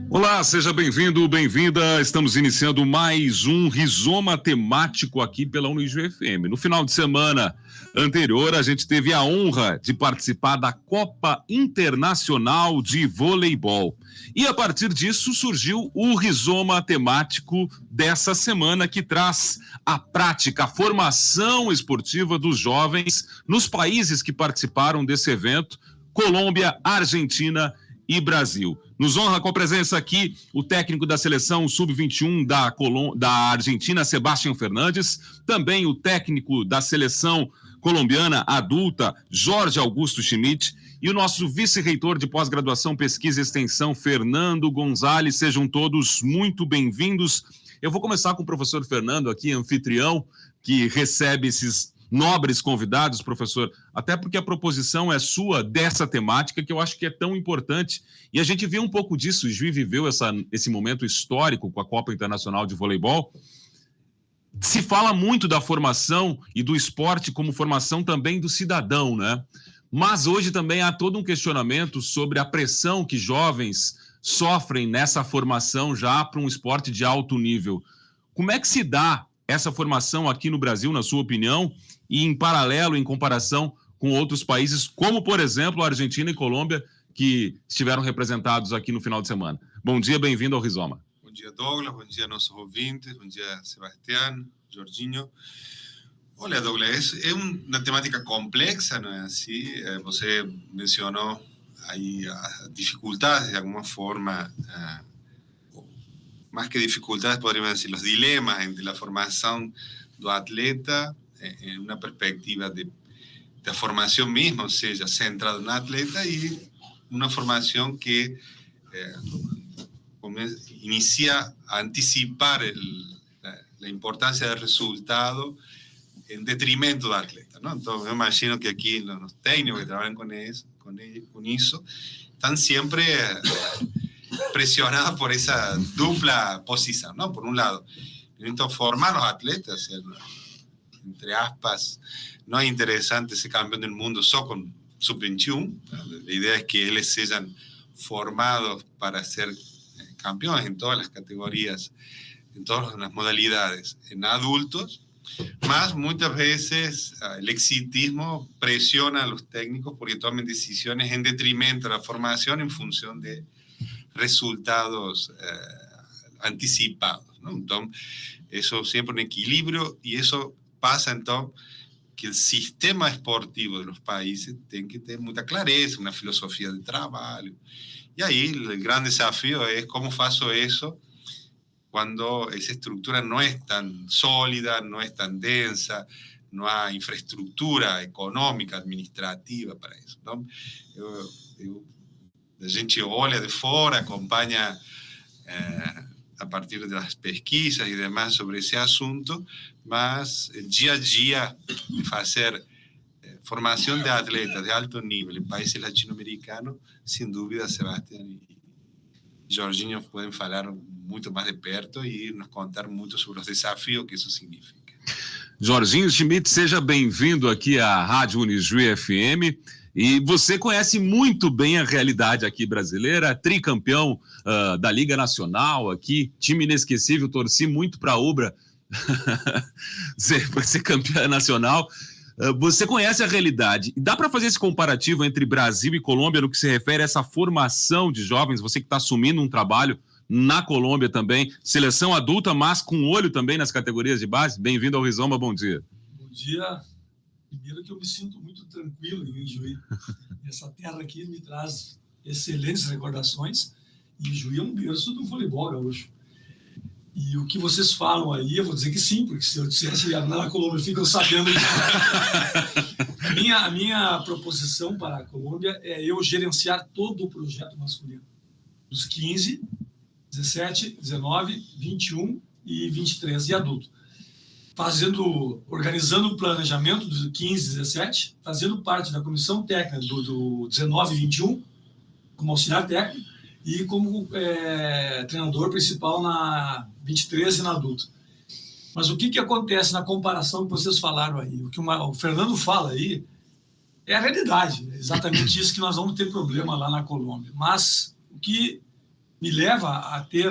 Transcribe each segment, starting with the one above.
Olá, seja bem-vindo, bem-vinda. Estamos iniciando mais um Rizoma temático aqui pela Unijuí FM. No final de semana anterior, a gente teve a honra de participar da Copa Internacional de Voleibol. E a partir disso surgiu o Rizoma temático dessa semana, que traz a prática, a formação esportiva dos jovens nos países que participaram desse evento: Colômbia, Argentina e Brasil. Nos honra com a presença aqui o técnico da seleção sub-21 da Argentina, Sebastián Fernández, também o técnico da seleção colombiana adulta, Jorge Augusto Schmidt, e o nosso vice-reitor de pós-graduação, pesquisa e extensão, Fernando Gonzalez. Sejam todos muito bem-vindos. Eu vou começar com o professor Fernando aqui, anfitrião, que recebe esses nobres convidados, professor, até porque a proposição é sua dessa temática, que eu acho que é tão importante, e a gente viu um pouco disso. O Juiz viveu esse momento histórico com a Copa Internacional de Voleibol. Se fala muito da formação e do esporte como formação também do cidadão, né? Mas hoje também há todo um questionamento sobre a pressão que jovens sofrem nessa formação já para um esporte de alto nível. Como é que se dá essa formação aqui no Brasil, na sua opinião, e em paralelo, em comparação com outros países, como, por exemplo, a Argentina e Colômbia, que estiveram representados aqui no final de semana? Bom dia, bem-vindo ao Rizoma. Bom dia, Douglas. Bom dia, nossos ouvintes. Bom dia, Sebastián, Jorginho. Olha, Douglas, é uma temática complexa, não é assim? Você mencionou aí as dificuldades, de alguma forma, más que dificultades, podríamos decir, los dilemas entre la formación do atleta en una perspectiva de formación misma, o sea, centrada en un atleta, y una formación que inicia a anticipar la importancia del resultado en detrimento del atleta, ¿no? Entonces, me imagino que aquí los técnicos que trabajan con eso están siempre presionada por esa dupla posición, ¿no? Por un lado, necesito formar los atletas, entre aspas, no es interesante ser campeón del mundo solo con sub-21, ¿no? La idea es que ellos sean formados para ser campeones en todas las categorías, en todas las modalidades, en adultos, más muchas veces el exitismo presiona a los técnicos porque toman decisiones en detrimento de la formación en función de resultados anticipados, ¿no? Entonces, eso siempre un equilibrio, y eso pasa entonces que el sistema esportivo de los países tiene que tener mucha clareza, una filosofía de trabajo, y ahí el gran desafío es cómo faço eso cuando esa estructura no es tan sólida, no es tan densa, no hay infraestructura económica, administrativa para eso, ¿no? A gente olha de fora, acompanha a partir das pesquisas e demais sobre esse assunto, mas o dia a dia de fazer formação de atletas de alto nível em países latino-americanos, sem dúvida, Sebastián e Jorginho podem falar muito mais de perto e nos contar muito sobre os desafios que isso significa. Jorginho Schmidt, seja bem-vindo aqui à Rádio Unijuí FM. E você conhece muito bem a realidade aqui brasileira, tricampeão da Liga Nacional aqui, time inesquecível, torci muito para a Ubra ser campeã nacional. Você conhece a realidade. Dá para fazer esse comparativo entre Brasil e Colômbia no que se refere a essa formação de jovens? Você que está assumindo um trabalho na Colômbia também, seleção adulta, mas com olho também nas categorias de base. Bem-vindo ao Rizoma, bom dia. Bom dia. Primeiro que eu me sinto muito tranquilo em Juiz. Essa terra aqui me traz excelentes recordações, e Juiz é um berço do voleibol gaúcho. E o que vocês falam aí, eu vou dizer que sim, porque se eu dissesse na Colômbia, ficam sabendo a minha proposição para a Colômbia é eu gerenciar todo o projeto masculino, dos 15, 17, 19, 21 e 23, e adulto. Organizando o planejamento do 15, 17, fazendo parte da comissão técnica do 19 e 21, como auxiliar técnico, e como treinador principal na 23 e na adulto. Mas o que acontece na comparação que vocês falaram aí? O que o Fernando fala aí É a realidade, é exatamente isso que nós vamos ter problema lá na Colômbia. Mas o que me leva a ter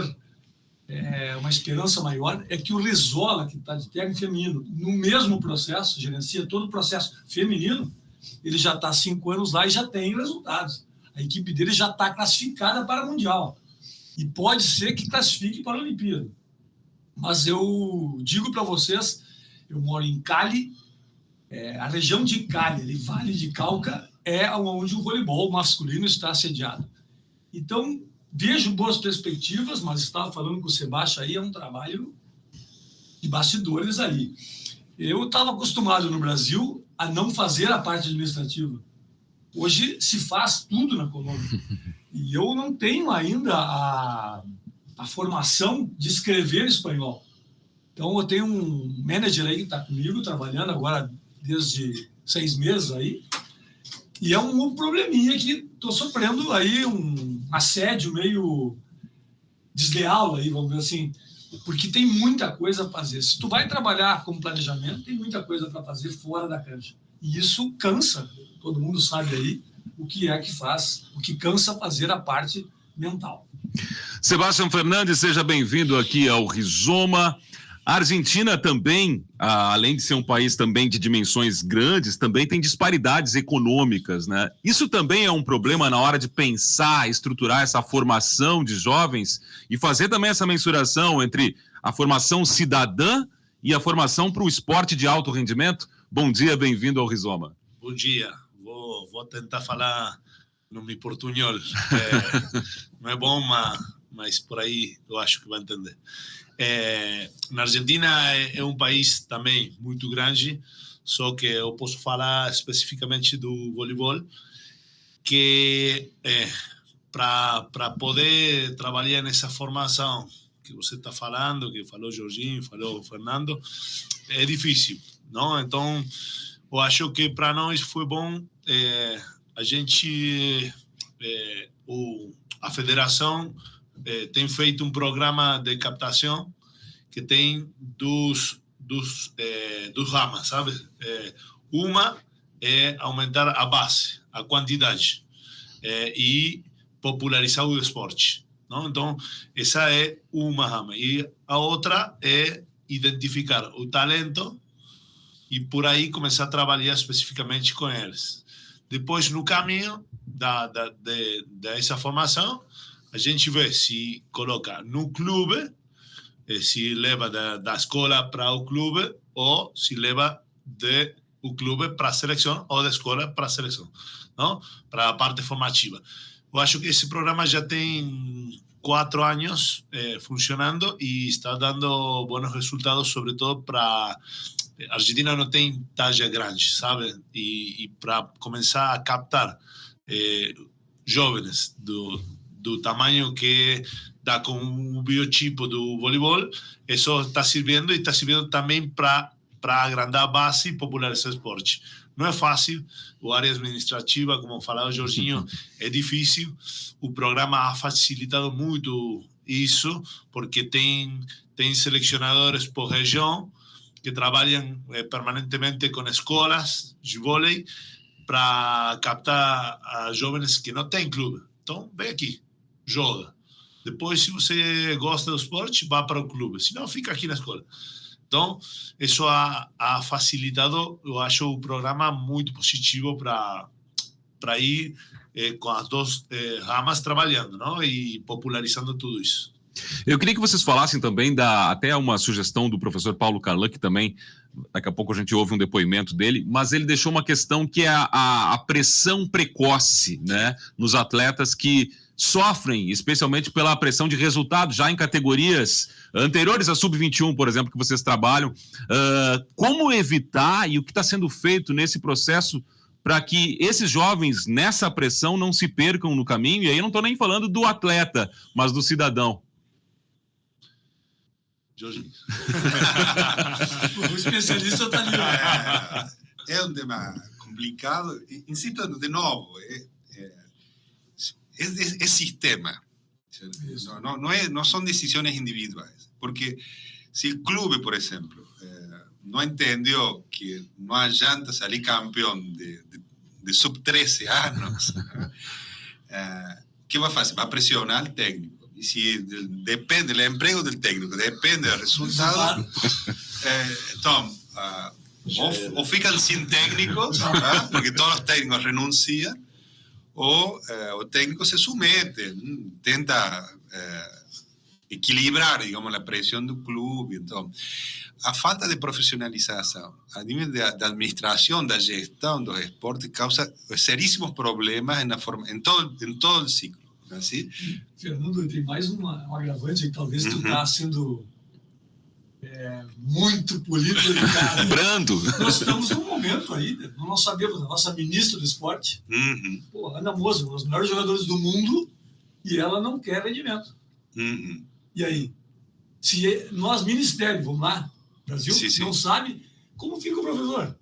uma esperança maior é que o Rizola, que está de técnico feminino, no mesmo processo, gerencia todo o processo feminino, ele já está há 5 anos lá e já tem resultados. A equipe dele já está classificada para o Mundial. E pode ser que classifique para a Olimpíada. Mas eu digo para vocês, eu moro em Cali, a região de Cali, ali, Vale de Cauca, é onde o voleibol masculino está sediado. Então, vejo boas perspectivas, mas estava falando com o Sebastião aí, é um trabalho de bastidores aí. Eu estava acostumado no Brasil a não fazer a parte administrativa. Hoje se faz tudo na Colômbia. E eu não tenho ainda a formação de escrever espanhol. Então, eu tenho um manager aí que está comigo, trabalhando agora desde 6 meses aí, e é um probleminha que estou sofrendo aí um assédio meio desleal aí, vamos dizer assim, porque tem muita coisa a fazer. Se tu vai trabalhar com planejamento, tem muita coisa para fazer fora da cancha. E isso cansa, todo mundo sabe aí o que é que faz, o que cansa fazer a parte mental. Sebastião Fernandes, seja bem-vindo aqui ao Rizoma. A Argentina também, além de ser um país também de dimensões grandes, também tem disparidades econômicas, né? Isso também é um problema na hora de pensar, estruturar essa formação de jovens e fazer também essa mensuração entre a formação cidadã e a formação para o esporte de alto rendimento. Bom dia, bem-vindo ao Rizoma. Bom dia. Vou tentar falar no meu portunhol. Não é bom, mas por aí eu acho que vai entender. Na Argentina é um país também muito grande, só que eu posso falar especificamente do voleibol, que para poder trabalhar nessa formação que você está falando, que falou Jorginho, falou Fernando, é difícil, não? Então, eu acho que para nós foi bom a gente, a federação tem feito um programa de captação que tem dos ramas, sabe? Uma é aumentar a base, a quantidade, e popularizar o esporte, não? Então, essa é uma rama. E a outra é identificar o talento e por aí começar a trabalhar especificamente com eles. Depois, no caminho dessa formação, a gente vê se coloca no clube, se leva da escola para o clube ou se leva do clube para a seleção ou da escola para a seleção, não? Para a parte formativa. Eu acho que esse programa já tem 4 anos funcionando e está dando bons resultados, sobretudo para... A Argentina não tem taxa grande, sabe? E para começar a captar jovens do tamanho que dá com o biotipo do voleibol, isso está servindo e está servindo também para agrandar a base e popularizar o esporte. Não é fácil, a área administrativa, como falava o Jorginho, é difícil. O programa ha facilitado muito isso, porque tem selecionadores por região que trabalham permanentemente com escolas de vôlei para captar a jovens que não têm clube. Então, vem aqui, joga. Depois, se você gosta do esporte, vá para o clube. Se não, fica aqui na escola. Então, isso ha facilitado, eu acho, o programa muito positivo para ir com as 2 ramas trabalhando, não? E popularizando tudo isso. Eu queria que vocês falassem também até uma sugestão do professor Paulo Carlan, que também, daqui a pouco a gente ouve um depoimento dele, mas ele deixou uma questão que é a pressão precoce, né, nos atletas que sofrem, especialmente pela pressão de resultado, já em categorias anteriores à Sub-21, por exemplo, que vocês trabalham. Como evitar e o que está sendo feito nesse processo para que esses jovens, nessa pressão, não se percam no caminho? E aí eu não estou nem falando do atleta, mas do cidadão. Jorginho. O especialista está ali. É um tema complicado. Insisto, de novo, es sistema. No son decisiones individuales. Porque si el club, por ejemplo, no entendió que no adianta salir campeón de de sub-13 anos, ¿qué va a hacer? Va a presionar al técnico. Y si depende del empleo del técnico, depende del resultado, Tom, o fican sin técnico, porque todos los técnicos renuncian, o el técnico se somete, intenta equilibrar, digamos, la presión del club. Então, a falta de profissionalização a nível da administração, da gestão dos esportes, causa seríssimos problemas em todo o ciclo. Não é assim? Fernando, tem mais um agravante que talvez tu está sendo muito polido. Brando. Nós estamos num momento aí, nós sabemos, a nossa ministra do esporte, Ana Moser, um dos melhores jogadores do mundo, e ela não quer rendimento. E aí? Se nós, ministério, vamos lá, Brasil, não sabe, como fica o professor?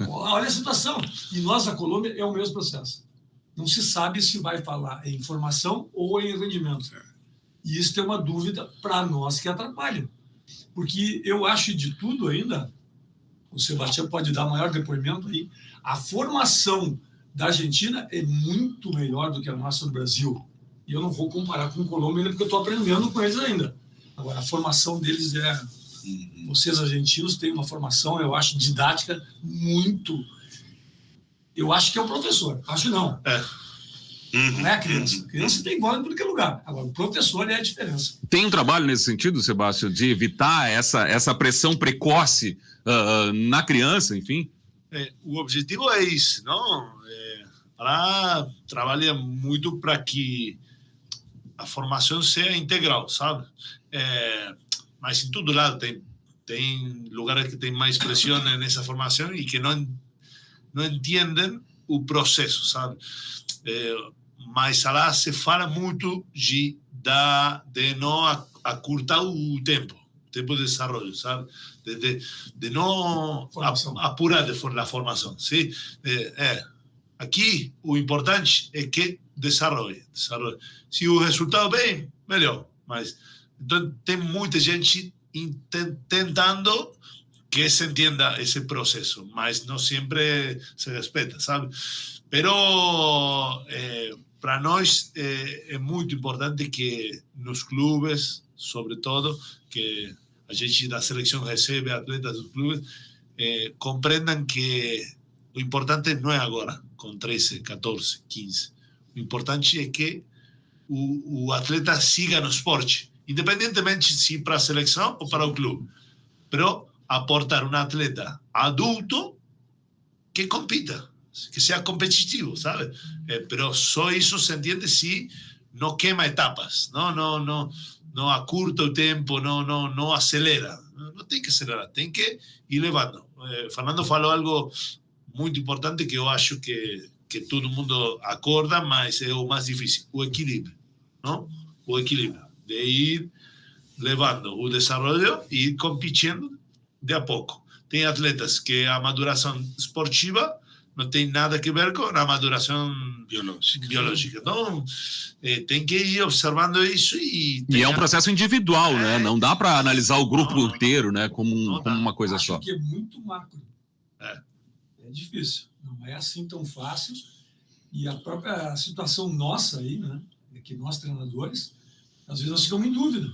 Olha a situação. E nós, a Colômbia, é o mesmo processo. Não se sabe se vai falar em formação ou em rendimento. E isso é uma dúvida para nós que atrapalha. Porque eu acho de tudo ainda, o Sebastião pode dar maior depoimento aí, a formação da Argentina é muito melhor do que a nossa do Brasil. E eu não vou comparar com a Colômbia ainda, porque eu estou aprendendo com eles ainda. Agora, a formação deles vocês argentinos têm uma formação, eu acho, didática muito... Eu acho que é o professor. Acho não. Não é a criança. A criança tem bola em todo lugar. Agora, o professor é a diferença. Tem um trabalho nesse sentido, Sebastião, de evitar essa pressão precoce na criança, enfim? O objetivo é isso, não? Trabalha muito para que a formação seja integral, sabe? Mas em todo lado tem lugares que tem mais pressão nessa formação e que não entendem o processo, sabe? Mas lá se fala muito de não acurtar o tempo de desenvolvimento, sabe? De não apurar a formação, sim? Aqui o importante é que desenvolve. Se o resultado vem, melhor. Mas então, tem muita gente tentando que se entenda esse processo, mas não sempre se respeita, sabe? Pero para nós é muito importante que nos clubes, sobretudo, que a gente da seleção recebe atletas dos clubes, compreendam que o importante não é agora, com 13, 14, 15. O importante é que o atleta siga no esporte, independentemente se para a seleção ou para o clube. Pero aportar um atleta adulto que compita, que seja competitivo, sabe? Pero só isso se entende se não queima etapas, não acurta o tempo, não acelera. Não tem que acelerar, tem que ir levando. Fernando falou algo muito importante que eu acho que todo mundo acorda, mas é o mais difícil, o equilíbrio, não? O equilíbrio de ir levando o desenvolvimento e ir competindo de a pouco. Tem atletas que a maduração esportiva não tem nada a ver com a maduração biológica. Então, tem que ir observando isso e é um processo individual, né? Não dá para analisar o grupo inteiro, né? Como uma coisa só. Acho que é muito macro. É difícil. Não é assim tão fácil. E a própria situação nossa aí, né? É que nós, treinadores, às vezes nós ficamos em dúvida.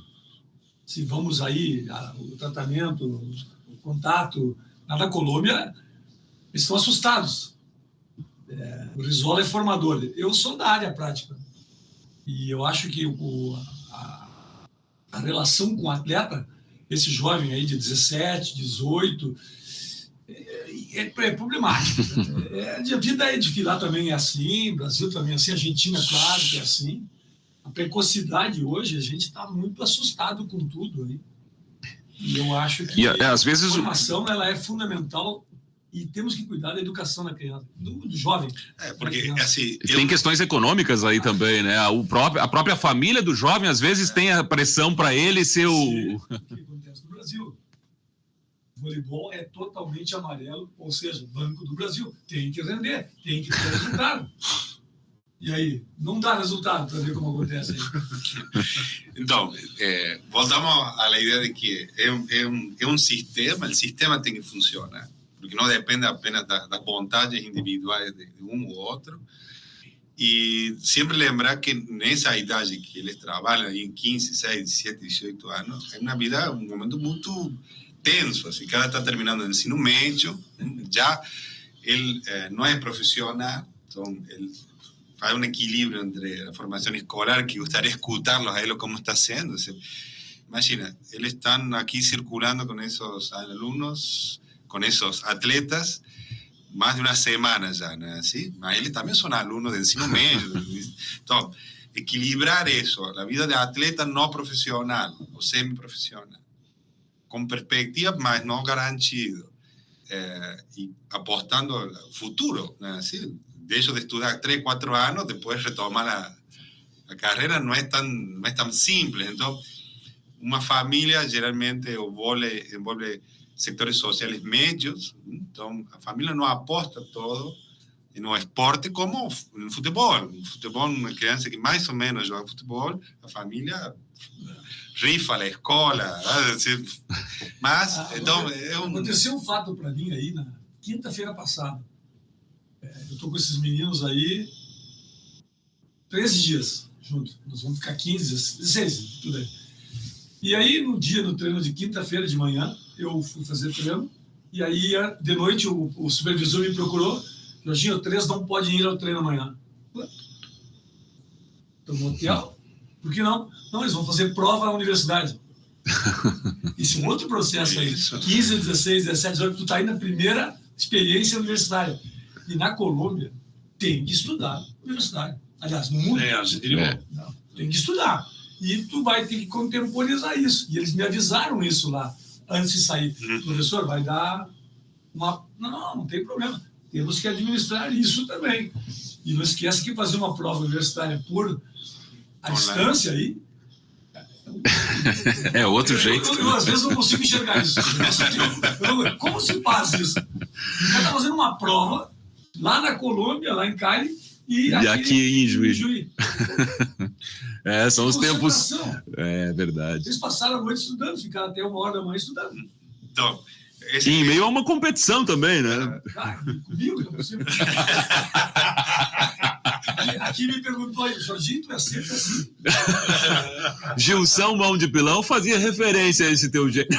Se vamos aí, o tratamento, o contato. Na da Colômbia, eles estão assustados. O Rizola é formador. Eu sou da área prática. E eu acho que a relação com o atleta, esse jovem aí de 17, 18, é problemático. A vida de lá também é assim, Brasil também é assim, Argentina, claro que é assim. A precocidade hoje, a gente está muito assustado com tudo aí. E eu acho que às vezes a formação ela é fundamental e temos que cuidar da educação da criança, do jovem. Porque assim, tem questões econômicas aí também, né? A própria família do jovem, às vezes, tem a pressão para ele ser o... O que acontece no Brasil? O voleibol é totalmente amarelo, ou seja, Banco do Brasil. Tem que render, tem que ter resultado. E aí, não dá resultado para ver como acontece aí. Então, voltamos à ideia de que é um sistema, o sistema tem que funcionar. porque não depende apenas das vontades individuais de um ou outro. E sempre lembrar que nessa idade que eles trabalham, aí em 15, 16, 17, 18 anos, é uma vida, um momento muito tenso. Assim, cada está terminando o ensino médio, já ele não é profissional, então ele faz um equilíbrio entre a formação escolar, que gostaria de escutarlos a ele como está sendo. Imagina, eles estão aqui circulando com esses alunos, com esses atletas, más de una semana ya, ¿no? ¿Sí? Ellos también son alumnos de ensino medio. Entonces, equilibrar eso, la vida de atleta no profesional o semiprofesional, con perspectiva, mas no garantido, y apostando al futuro, ¿no? ¿Sí? De hecho, de estudiar 3, 4 años, después retomar la carrera no es tan simple. Entonces, una familia generalmente envolve sectores sociales medios, então a família não aposta todo no esporte como no futebol. No futebol, uma criança que mais ou menos joga futebol, a família rifa a escola, mas então aconteceu um fato para mim aí na quinta-feira passada. Eu tô com esses meninos aí 13 dias juntos, nós vamos ficar 15, 16, tudo aí. E aí no treino de quinta-feira de manhã eu fui fazer treino, e aí de noite o supervisor me procurou: Jorginho, 3 não podem ir ao treino amanhã. Estou no hotel, por que não? Não, eles vão fazer prova na universidade. Isso é um outro processo aí, 15, 16, 17, 18, tu está aí na primeira experiência universitária. E na Colômbia tem que estudar universidade. Aliás, no mundo não, tem que estudar. E tu vai ter que contemporizar isso. E eles me avisaram isso lá, antes de sair. Professor, vai dar uma... Não tem problema. Temos que administrar isso também. E não esquece que fazer uma prova universitária por a distância aí... É outro jeito. Eu às vezes não consigo enxergar isso. Como se faz isso? Você está fazendo uma prova lá na Colômbia, lá em Cali, e aqui em Juiz. São os tempos. É verdade. Eles passaram a noite estudando, ficaram até 1h da manhã estudando. Então, em meio a uma competição também, né? Comigo, não consigo. Aqui me perguntou aí, Jorginho, tu é sempre assim. Gilson Mão de Pilão fazia referência a esse teu jeito.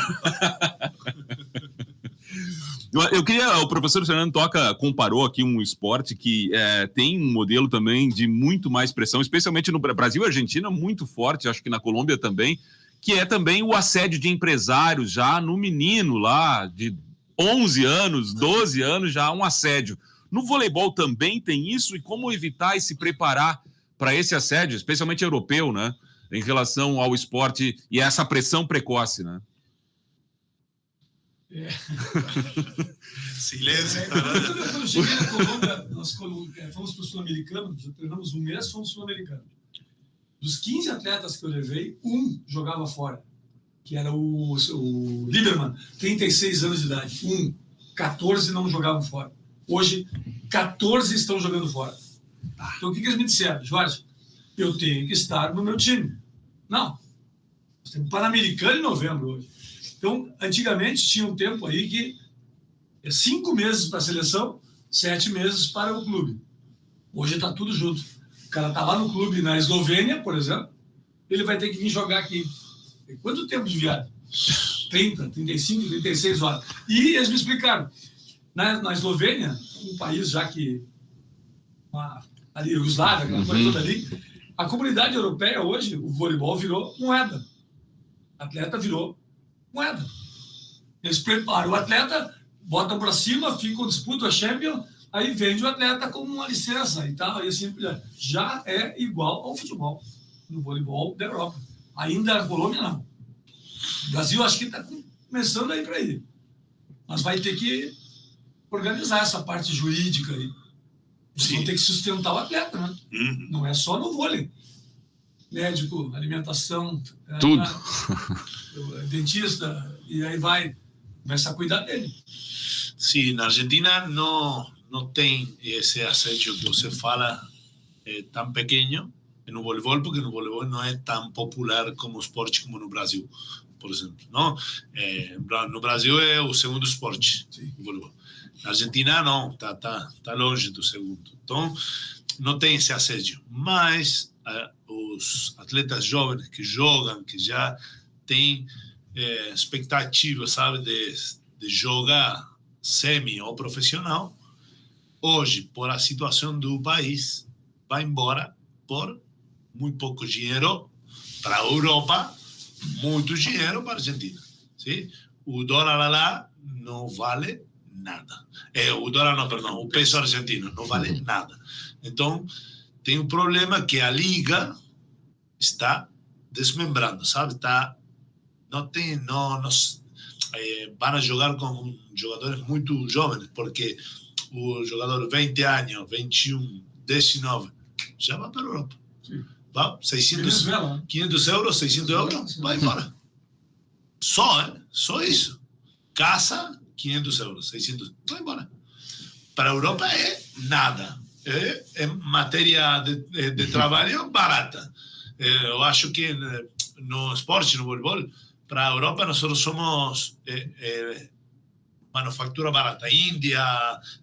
Eu queria, o professor Fernando Toca comparou aqui um esporte que tem um modelo também de muito mais pressão, especialmente no Brasil e Argentina, muito forte, acho que na Colômbia também, que é também o assédio de empresários já no menino lá, de 11 anos, 12 anos, já um assédio. No voleibol também tem isso, e como evitar e se preparar para esse assédio, especialmente europeu, né, em relação ao esporte e essa pressão precoce, né? Silêncio. Quando eu cheguei na Colômbia, nós fomos para o Sul-Americano, já treinamos um mês, fomos Sul-Americano. Dos 15 atletas que eu levei, um jogava fora, que era o Lieberman, 36 anos de idade. 14 não jogavam fora. Hoje, 14 estão jogando fora. Então, o que eles me disseram? Jorge, eu tenho que estar no meu time. Não. Nós temos Pan-Americano em novembro hoje. Então, antigamente, tinha um tempo aí que 5 meses para a seleção, 7 meses para o clube. Hoje está tudo junto. O cara está lá no clube na Eslovênia, por exemplo, ele vai ter que vir jogar aqui. Tem quanto tempo de viagem? 30, 35, 36 horas. E eles me explicaram. Na Eslovênia, um país já que... ali, Iugoslávia, aquela coisa toda ali, a comunidade europeia hoje, o voleibol virou moeda. O atleta virou moeda. Eles preparam o atleta, botam para cima, ficam, disputam a Champions, aí vende o atleta como uma licença e tal, e assim, já é igual ao futebol, no voleibol da Europa. Ainda a Colômbia não. O Brasil acho que está começando a ir para aí. Mas vai ter que organizar essa parte jurídica aí. Eles vão ter que sustentar o atleta, né? Não é só no vôlei. Médico, alimentação, tudo. Dentista, e aí vai começar a cuidar dele. Sim, na Argentina não tem esse assédio que você fala tão pequeno no voleibol, porque no voleibol não é tão popular como esporte como no Brasil. por exemplo, não? No Brasil é o segundo esporte, o voleibol. Na Argentina, não, tá longe do segundo. Então, não tem esse assédio. Mas os atletas jovens que jogam, que já têm expectativa, sabe, de jogar semi ou profissional, hoje, por a situação do país, vai embora por muito pouco dinheiro para a Europa, muito dinheiro para a Argentina. Sim? O dólar lá não vale nada. O dólar não, perdão, o peso argentino não vale nada. Então, tem um problema que a liga está desmembrando, sabe? Não vão jogar com jogadores muito jovens, porque o jogador 20 anos, 21, 19, já vai para a Europa. Sim. Vai, 600, 500 euros, 600 euros, vai embora. Só isso. Casa, 500 euros, 600, vai embora. Para a Europa é nada. É matéria de trabalho barata. Eu acho que no esporte, no voleibol, para a Europa nós somos manufatura barata. Índia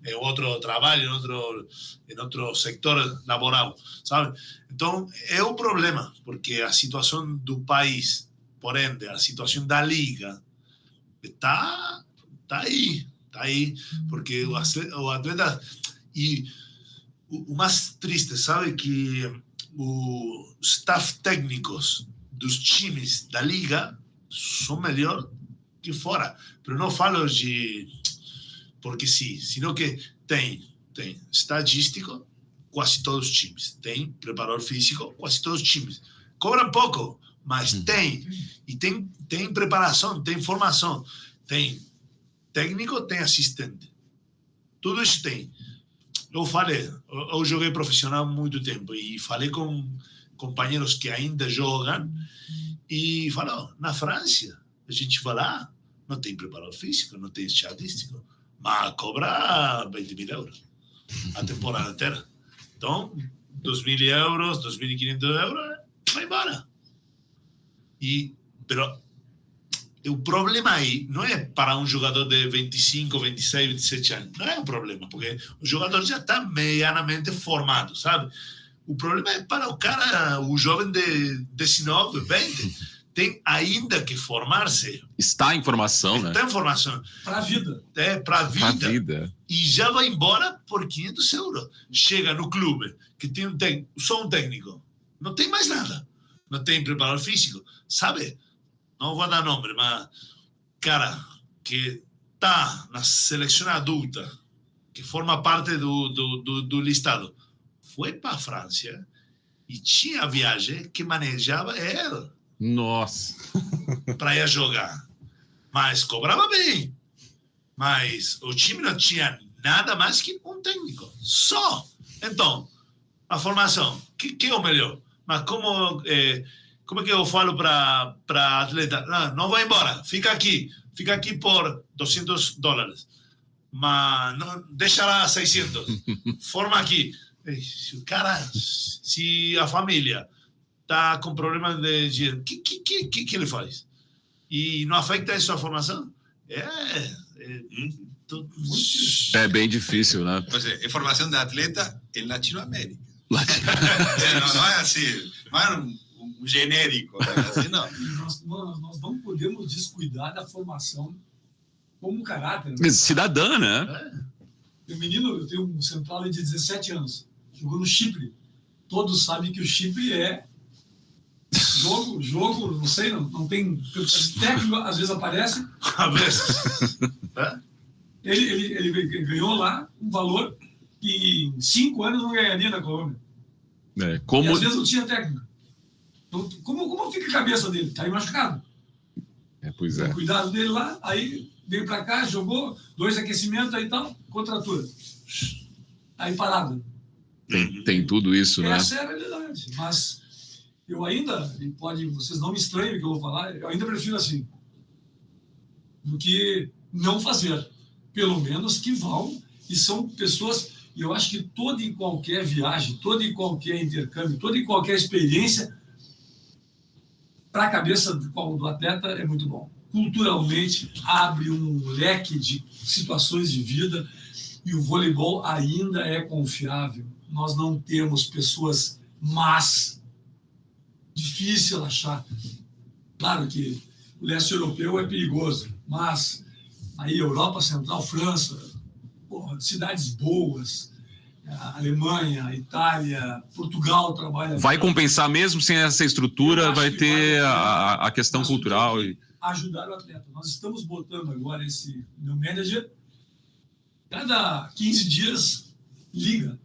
é outro trabalho, em outro sector laboral, sabe? Então, é um problema, porque a situação do país, por ende, a situação da liga, está aí, porque o atleta... E o mais triste, sabe, que os staff técnicos dos times da liga são melhor que fora. Pero não falo de porque sim, sino que tem estatístico quase todos os times, tem preparador físico quase todos os times. Cobram pouco, mas tem. E tem preparação, tem formação, tem técnico, tem assistente. Tudo isso tem. Eu joguei profissional há muito tempo e falei com companheiros que ainda jogam e falou, na França, a gente vai lá, não tem preparador físico, não tem estatístico, mas cobra 20 mil euros a temporada inteira. Então, 2.000 euros, 2.500 euros, vai embora. Pero o problema aí não é para um jogador de 25, 26, 27 anos. Não é um problema, porque o jogador já está medianamente formado, sabe? O problema é para o cara, o jovem de 19, 20. Tem ainda que formar-se. Está em formação, né? Está em formação. Para a vida. Para a vida. Pra vida. E já vai embora por 500 euros. Chega no clube, que tem só um técnico. Não tem mais nada. Não tem preparador físico. Sabe? Não vou dar nome, mas cara que está na seleção adulta, que forma parte do listado, foi para a França e tinha a viagem que manejava ele. Nossa. Para ir jogar. Mas cobrava bem. Mas o time não tinha nada mais que um técnico. Só. Então, a formação, que é o melhor? Mas como é que eu falo para atleta? Não vai embora, fica aqui por $200. Mas não, deixa lá 600. Forma aqui. Se a família está com problemas de dinheiro, que ele faz? E não afeta isso a formação? É bem difícil, né? Pois é formação de atleta em Latinoamérica. Não é assim, não é um genérico, assim, não. Nós não podemos descuidar da formação como caráter. Né? Cidadã, né? Eu tenho um central de 17 anos, jogou no Chipre. Todos sabem que o Chipre é jogo, não sei, não tem técnico, às vezes aparece. Às vezes. Ele ganhou lá um valor que em 5 anos não ganharia na Colômbia. Como... E às vezes não tinha técnico. Então, como fica a cabeça dele? Está aí machucado. Pois é. O cuidado dele lá, aí veio para cá, jogou, 2 aquecimentos, aí tal, contratura. Aí parado. Tem tudo isso, né? Essa é a realidade. Mas eu ainda, vocês não me estranhem o que eu vou falar, eu ainda prefiro assim, do que não fazer. Pelo menos que vão, e são pessoas, e eu acho que toda e qualquer viagem, todo e qualquer intercâmbio, toda e qualquer experiência para a cabeça do atleta é muito bom. Culturalmente, abre um leque de situações de vida e o voleibol ainda é confiável. Nós não temos pessoas más. Difícil achar. Claro que o leste europeu é perigoso, mas aí Europa Central, França, cidades boas, a Alemanha, Itália, Portugal trabalha. Vai compensar mesmo sem essa estrutura, vai ter a questão cultural. Ajudar o atleta. Nós estamos botando agora esse meu manager, cada 15 dias, liga,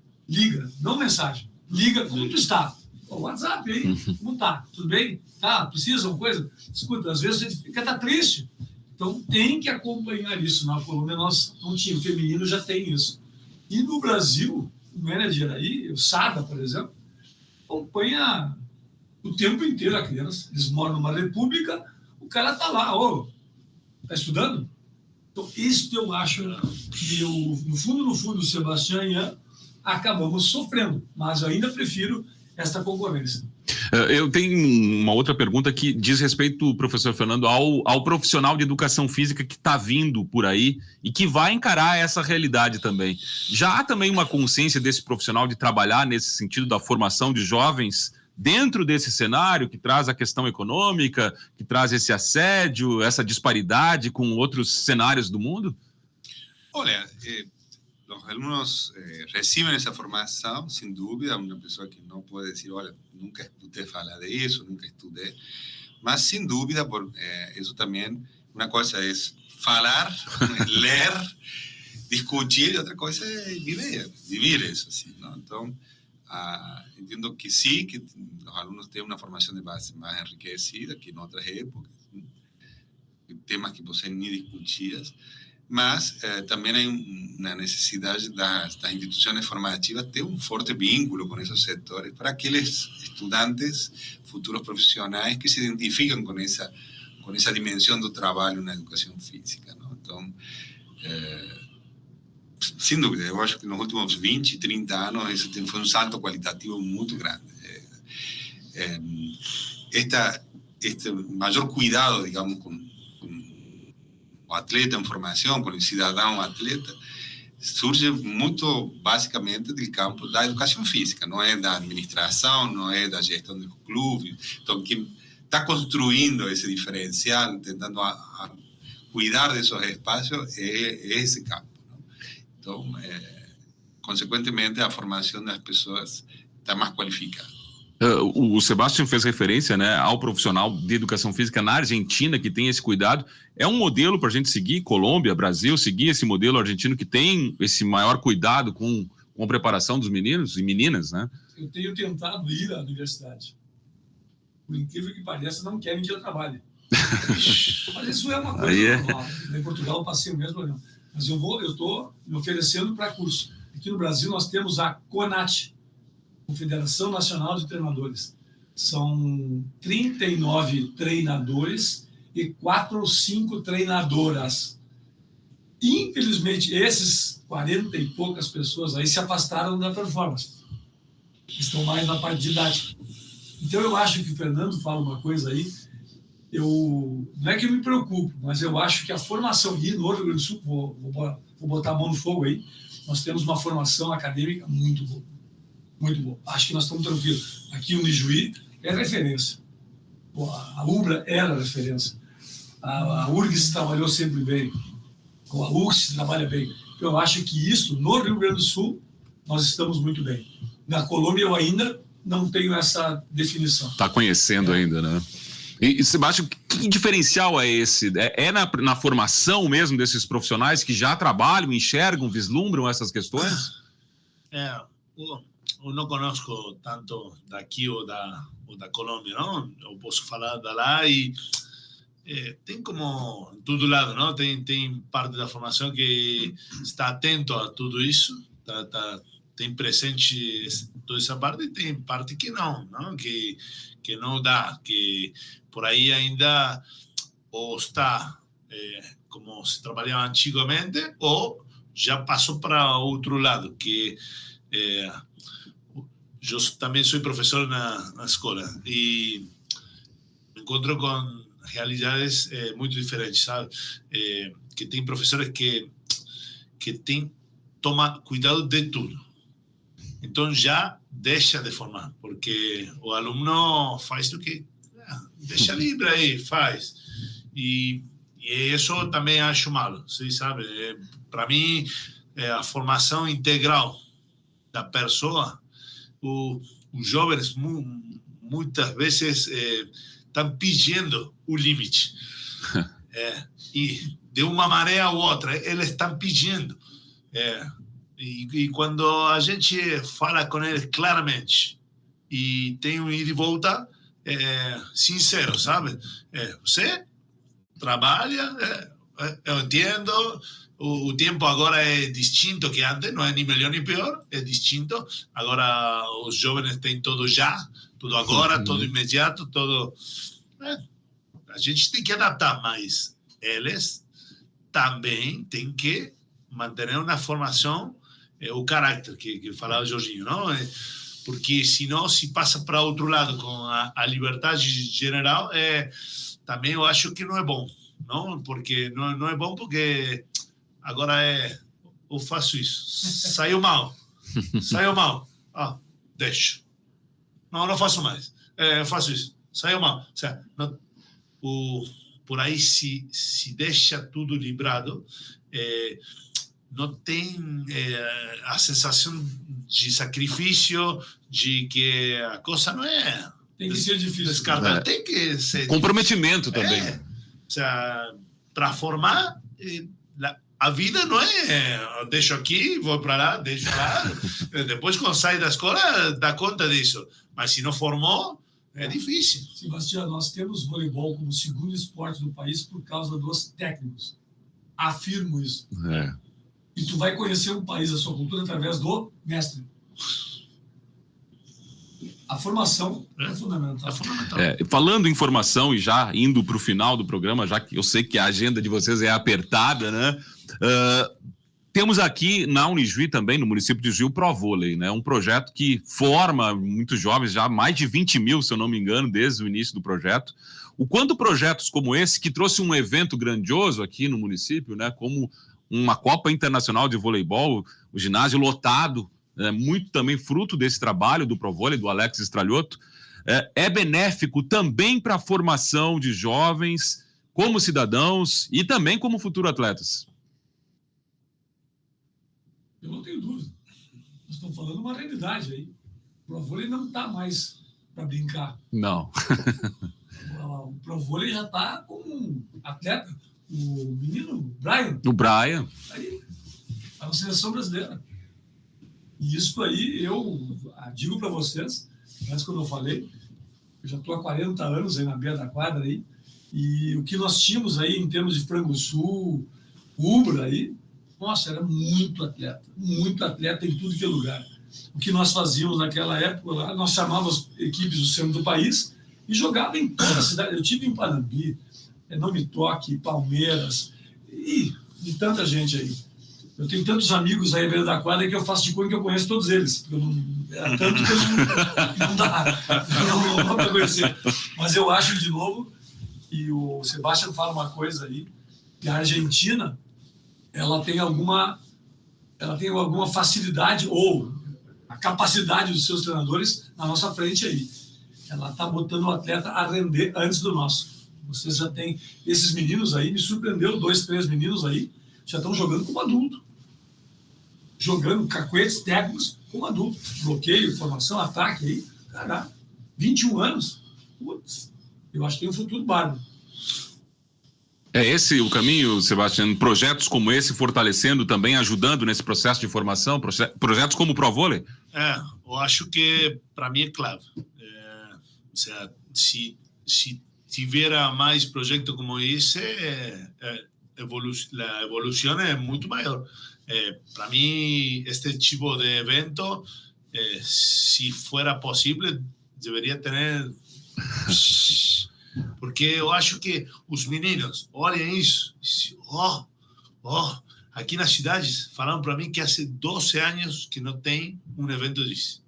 não mensagem, liga, como tu está? O WhatsApp aí, como tá? Tudo bem? Tá? Precisa uma coisa? Escuta, às vezes a gente tá triste. Então tem que acompanhar isso. Na Colômbia nós não tínhamos, o feminino já tem isso. E no Brasil, o manager aí, o Sada, por exemplo, acompanha o tempo inteiro a criança. Eles moram numa república, o cara tá lá, tá estudando? Então, isso eu acho que no fundo, o Sebastião e Ian acabamos sofrendo, mas eu ainda prefiro esta concorrência. Eu tenho uma outra pergunta que diz respeito, professor Fernando, ao profissional de educação física que está vindo por aí e que vai encarar essa realidade também. Já há também uma consciência desse profissional de trabalhar nesse sentido da formação de jovens dentro desse cenário que traz a questão econômica, que traz esse assédio, essa disparidade com outros cenários do mundo? Olha, los alumnos reciben esa formación, sin duda, una persona que no puede decir, olha, nunca escuché falar de eso, nunca estudié, mas sin duda, eso también, una cosa es falar, leer, discutir, y otra cosa es vivir eso, ¿sí? ¿No? Entonces, entiendo que sí, que los alumnos tienen una formación de base más enriquecida que en otras épocas, ¿sí? Temas que poseen ni discutidas, mas também há uma necessidade das instituições formativas ter forte vínculo com esses setores para aqueles estudantes, futuros profissionais que se identificam com essa dimensão do trabalho na educação física, não? Então, sem dúvida, eu acho que nos últimos 20, 30 anos isso foi salto qualitativo muito grande. Este maior cuidado, digamos, com o atleta em formação, com o cidadão atleta, surge muito basicamente do campo da educação física, não é da administração, não é da gestão do clube. Então, quem está construindo esse diferencial, tentando cuidar desses espaços, é esse campo, não? Então, consequentemente, a formação das pessoas está mais qualificada. O Sebastião fez referência, né, ao profissional de educação física na Argentina que tem esse cuidado. É um modelo para a gente seguir, Colômbia, Brasil, seguir esse modelo argentino que tem esse maior cuidado com a preparação dos meninos e meninas, né? Eu tenho tentado ir à universidade. Por incrível que pareça, não querem que eu trabalhe. Mas isso é uma coisa normal. Em Portugal eu passei o mesmo ano. Mas eu estou me oferecendo para curso. Aqui no Brasil nós temos a CONAT, Confederação Nacional de Treinadores. São 39 treinadores e 4 ou 5 treinadoras. Infelizmente, esses 40 e poucas pessoas aí se afastaram da performance. Estão mais na parte didática. Então, eu acho que o Fernando fala uma coisa aí, não é que eu me preocupo, mas eu acho que a formação, e no Rio Grande do Sul, vou botar a mão no fogo aí, nós temos uma formação acadêmica muito boa. Muito bom. Acho que nós estamos tranquilos. Aqui o Nijuí é referência. A UBRA era referência. A URGS trabalhou sempre bem. A URGS trabalha bem. Eu acho que isso, no Rio Grande do Sul, nós estamos muito bem. Na Colômbia, eu ainda não tenho essa definição. Está conhecendo ainda, né? E Sebastião, que diferencial é esse? É na formação mesmo desses profissionais que já trabalham, enxergam, vislumbram essas questões? Eu não conosco tanto daqui ou da Colômbia, não? Eu posso falar da lá e tem como em todo lado, não? Tem parte da formação que está atento a tudo isso, tem presente toda essa parte e tem parte que não? Que não dá, que por aí ainda ou está como se trabalhava antigamente ou já passou para outro lado, que eu também sou professor na escola e encontro com realidades muito diferentes, sabe? Que tem professores que toma cuidado de tudo. Então já deixa de formar, porque o aluno faz o que deixa livre aí, faz. E isso também acho malo, você sabe? Para mim, a formação integral da pessoa, os jovens muitas vezes estão pedindo o limite. E de uma maneira ou outra, eles estão pedindo. E quando a gente fala com eles claramente e tem um ida e volta sincero, sabe? Você trabalha, eu entendo, o tempo agora é distinto que antes, não é nem melhor nem pior, é distinto. Agora os jovens têm tudo já, tudo agora, tudo imediato, tudo... A gente tem que adaptar, mas eles também têm que manter uma formação, o caráter que falava o Jorginho, não? Porque senão se passa para outro lado com a liberdade geral, também eu acho que não é bom, não? Porque não é bom porque agora eu faço isso, saiu mal, deixo, não faço mais, eu faço isso, saiu mal, ou seja, por aí se deixa tudo librado, não tem a sensação de sacrifício, de que a coisa não é... Tem que ser difícil. Descartar, tem que ser... Comprometimento também. Ou seja, para formar, a vida não é... Eu deixo aqui, vou para lá, deixo lá. Depois, quando sai da escola, dá conta disso. Mas se não formou, é difícil. Sebastião, nós temos voleibol como segundo esporte do país por causa dos técnicos. Afirmo isso. E tu vai conhecer um país, a sua cultura, através do mestre. A formação é fundamental. Falando em formação e já indo para o final do programa, já que eu sei que a agenda de vocês é apertada, né? Temos aqui na Unijuí também, no município de Juí, o ProVôlei, né? Um projeto que forma muitos jovens, já mais de 20 mil, se eu não me engano, desde o início do projeto. O quanto projetos como esse, que trouxe um evento grandioso aqui no município, né? Como uma Copa Internacional de Voleibol, o ginásio lotado, muito também fruto desse trabalho do ProVôlei, do Alex Estralhoto, é benéfico também para a formação de jovens como cidadãos e também como futuros atletas. Eu não tenho dúvida. Nós estamos falando uma realidade aí. O ProVôlei não está mais para brincar. Não. O ProVôlei já está com um atleta, o menino Brian. O Brian. Aí, está na seleção brasileira. E isso aí, eu digo para vocês, antes quando eu falei, eu já estou há 40 anos aí na beira da quadra aí, e o que nós tínhamos aí em termos de Frango Sul, Ubra aí, nossa, era muito atleta em tudo que é lugar. O que nós fazíamos naquela época lá, nós chamávamos equipes do centro do país e jogava em toda a cidade. Eu tive em Panambi, Não Me Toque, Palmeiras, e tanta gente aí. Eu tenho tantos amigos aí à beira da quadra que eu faço de conta que eu conheço todos eles. É tanto que eu não dá para conhecer. Mas eu acho, de novo, e o Sebastião fala uma coisa aí, que a Argentina ela tem alguma facilidade ou a capacidade dos seus treinadores na nossa frente aí. Ela está botando o atleta a render antes do nosso. Vocês já têm esses meninos aí, me surpreendeu, 2, 3 meninos aí, já estão jogando como adulto. Jogando cacuetes técnicos como adulto. Bloqueio, formação, ataque aí. Caraca, 21 anos. Putz, eu acho que tem um futuro bárbaro. É esse o caminho, Sebastião? Projetos como esse fortalecendo também, ajudando nesse processo de formação? Projetos como o ProVôlei? Eu acho que para mim é clave. Ou seja, se tiver mais projetos como esse, a evolução é muito maior. Para mim, este tipo de evento, se fuera possível, deveria ter... Porque eu acho que os meninos olhem isso. Aqui nas cidades falaram para mim que há 12 anos que não tem um evento desse.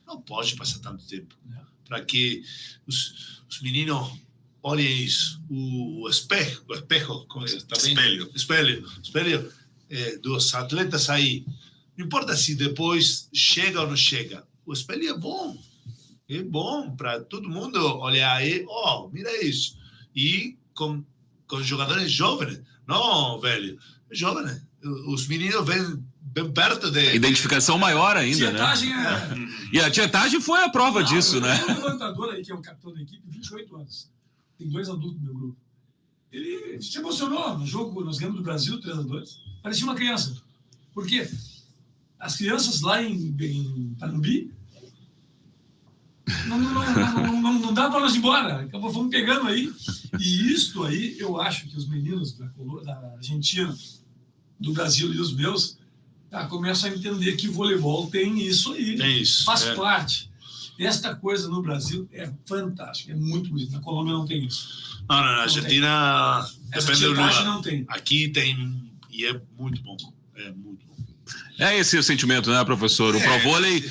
Não pode passar tanto tempo para que os meninos olhem isso, o espejo também, espelho dos atletas aí. Não importa se depois chega ou não chega, o espelho é bom para todo mundo olhar aí, mira isso. E com jogadores jovens, não, velho, jovens, os meninos vêm bem perto de... Identificação maior ainda, tietagem, né? E a tietagem foi a prova disso, né? Tem um levantador aí, que é o capitão da equipe, 28 anos. Tem 2 adultos no meu grupo. Ele se emocionou no jogo, nós ganhamos do Brasil 3-2. Parecia uma criança. Por quê? As crianças lá em Panambi não dá para nós ir embora. Então, vamos pegando aí. E isto aí, eu acho que os meninos da Argentina, do Brasil e os meus, começam a entender que voleibol tem isso aí. Tem isso. Faz parte. Esta coisa no Brasil é fantástica, é muito bonito. Na Colômbia não tem isso. Não, na Argentina depende do lugar. Não tem. Aqui tem, e é muito bom. É muito bom. É esse o sentimento, né, professor? O Pro Vôlei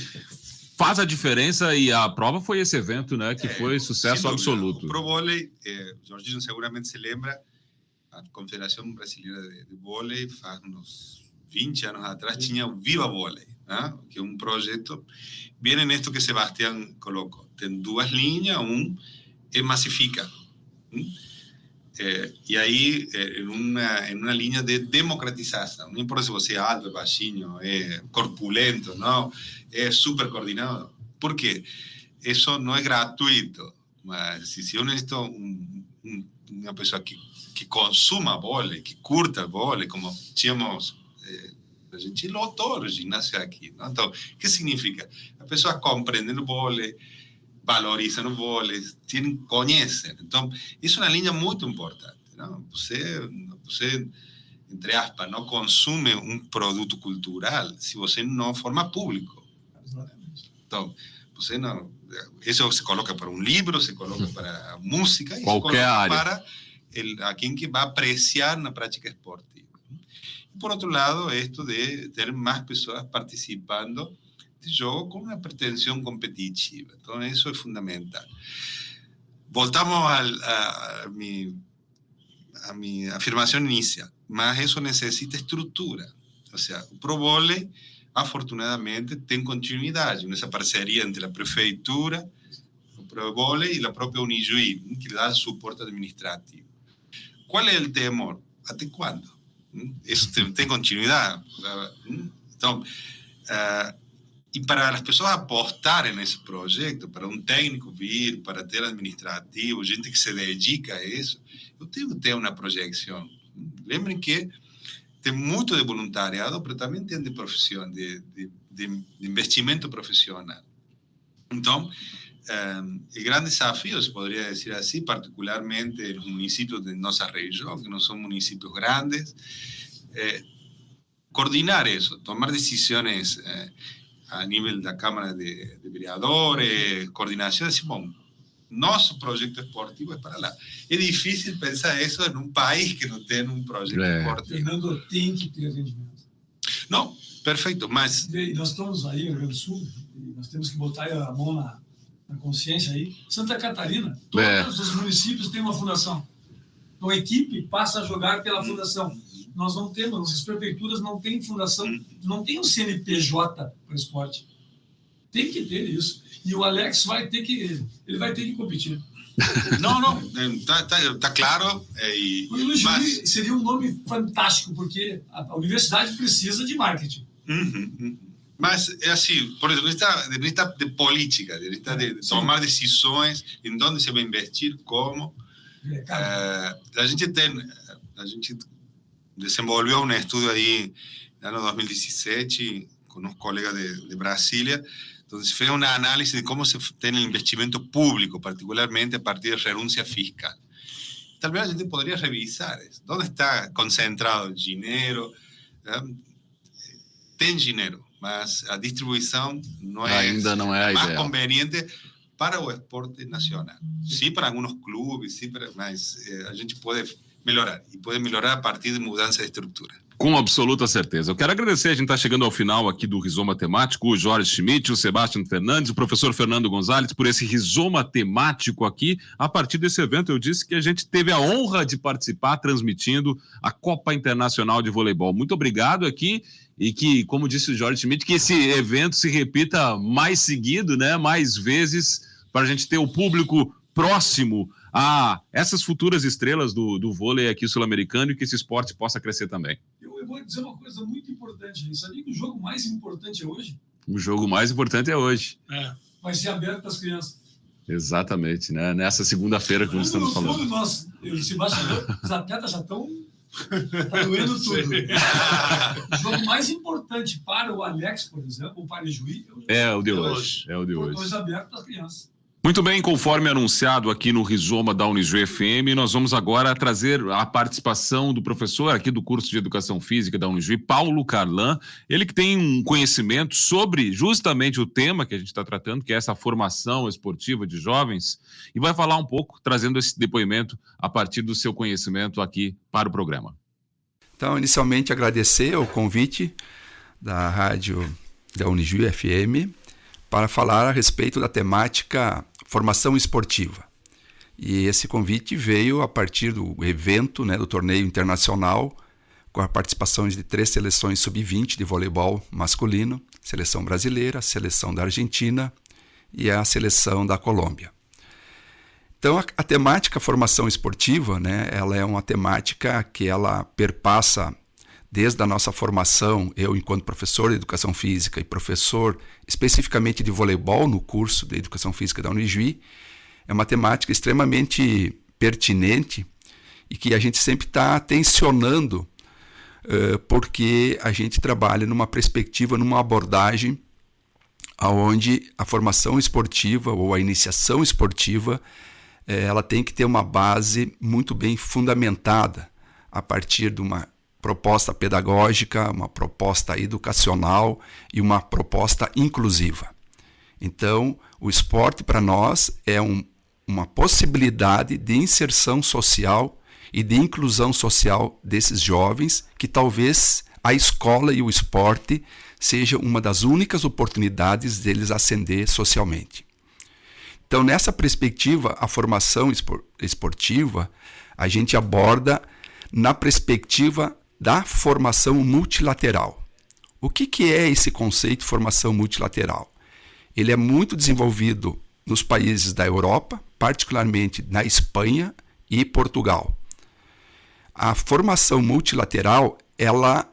faz a diferença e a prova foi esse evento, né, que foi sucesso absoluto. O Pro Vôlei, Jorginho seguramente se lembra, a Confederação Brasileira de Vôlei faz uns 20 anos atrás tinha o Viva Vôlei, né? Que é um projeto, viene nisto que Sebastián colocou. Tem 2 linhas, é massifica. E aí, em uma linha de democratização. Não importa se você é alto, é baixinho, é corpulento, não, é super coordenado. Por quê? Isso não é gratuito. Mas se eu necessito uma pessoa que consuma vôlei, que curta vôlei, como tínhamos... a gente lotou o ginásio aqui. Não? Então, o que significa? A pessoa compreende o vôlei, valoriza o vôlei, conhece. Então, isso é uma linha muito importante. Não? Você, entre aspas, não consume um produto cultural se você não forma público. Então, você não... Isso se coloca para um livro, se coloca para música, e qualquer se coloca área. para quem que vai apreciar na prática esportiva. Por outro lado, esto de ter mais pessoas participando de jogo com uma pretensão competitiva. Então, isso é fundamental. Voltamos a minha afirmação inicial, mas isso necessita estrutura. Ou seja, o Pro Vôlei, afortunadamente, tem continuidade nessa parceria entre a prefeitura, o Pro Vôlei e a própria Unijuí, que dá suporte administrativo. Qual é o temor? Até quando? Isso tem continuidade. Então, e para as pessoas apostarem nesse projeto, para um técnico vir, para ter administrativo, gente que se dedica a isso, eu tenho que ter uma projeção. Lembrem que tem muito de voluntariado, mas também tem de profissão, de investimento profissional. Então, o grande desafio, se poderia dizer assim, particularmente nos municípios de nossa região, que não são municípios grandes, coordenar isso, tomar decisões a nível da Câmara de Vereadores, coordenação, assim, bom, nosso projeto esportivo é para lá. É difícil pensar isso em um país que não tem um projeto esportivo. Fernando, tem que ter rendimento. Não, perfeito, mas... E nós estamos aí no Rio Grande do Sul, e nós temos que botar a mão na consciência aí. Santa Catarina, todos os municípios têm uma fundação. Então, a equipe passa a jogar pela fundação. Nós não temos, nossas prefeituras não têm fundação, não tem um CNPJ para o esporte. Tem que ter isso. E o Alex vai ter que competir. Não, tá claro. O Unijuí seria um nome fantástico, porque a universidade precisa de marketing. Mas é assim, por exemplo, vista de política, de tomar decisões em onde se vai investir, como. A gente desenvolveu um estudo aí no ano 2017 com uns colegas de Brasília, onde se fez uma análise de como se tem investimento público, particularmente a partir de renúncia fiscal. Talvez a gente poderia revisar isso. Onde está concentrado o dinheiro? Tem dinheiro, mas a distribuição não ainda não é a mais ideal. Conveniente para o esporte nacional. Sim, para alguns clubes, sim, mas a gente pode melhorar, e pode melhorar a partir de mudança de estrutura. Com absoluta certeza. Eu quero agradecer, a gente está chegando ao final aqui do Rizoma Temático, o Jorge Schmidt, o Sebastião Fernandes, o professor Fernando Gonzalez, por esse Rizoma Temático aqui. A partir desse evento, eu disse que a gente teve a honra de participar transmitindo a Copa Internacional de Voleibol. Muito obrigado aqui e que, como disse o Jorge Schmidt, que esse evento se repita mais seguido, né? Mais vezes, para a gente ter o público próximo a essas futuras estrelas do vôlei aqui sul-americano e que esse esporte possa crescer também. Eu vou dizer uma coisa muito importante. Sabia que o jogo mais importante é hoje? O jogo mais importante é hoje. Vai ser aberto para as crianças. Exatamente, né? Nessa segunda-feira que nós estamos falando. No fundo, os atletas já estão doendo tudo. O jogo mais importante para o Alex, por exemplo, para o Juiz, é o de hoje. É o de hoje. Portões abertos para as crianças. Muito bem, conforme anunciado aqui no Rizoma da Unijuí FM, nós vamos agora trazer a participação do professor aqui do curso de Educação Física da Unijuí, Paulo Carlan, ele que tem um conhecimento sobre justamente o tema que a gente está tratando, que é essa formação esportiva de jovens, e vai falar um pouco, trazendo esse depoimento a partir do seu conhecimento aqui para o programa. Então, inicialmente, agradecer o convite da rádio da Unijuí FM para falar a respeito da temática formação esportiva. E esse convite veio a partir do evento, né, do torneio internacional, com a participação de 3 seleções sub-20 de voleibol masculino, seleção brasileira, seleção da Argentina e a seleção da Colômbia. Então, a temática formação esportiva, né, ela é uma temática que ela perpassa desde a nossa formação, eu enquanto professor de Educação Física e professor especificamente de voleibol no curso de Educação Física da Unijuí, é uma temática extremamente pertinente e que a gente sempre está tensionando porque a gente trabalha numa perspectiva, numa abordagem onde a formação esportiva ou a iniciação esportiva ela tem que ter uma base muito bem fundamentada a partir de uma proposta pedagógica, uma proposta educacional e uma proposta inclusiva. Então, o esporte para nós é uma possibilidade de inserção social e de inclusão social desses jovens, que talvez a escola e o esporte seja uma das únicas oportunidades deles ascender socialmente. Então, nessa perspectiva, a formação esportiva, a gente aborda na perspectiva da formação multilateral. O que é esse conceito de formação multilateral? Ele é muito desenvolvido nos países da Europa, particularmente na Espanha e Portugal. A formação multilateral, ela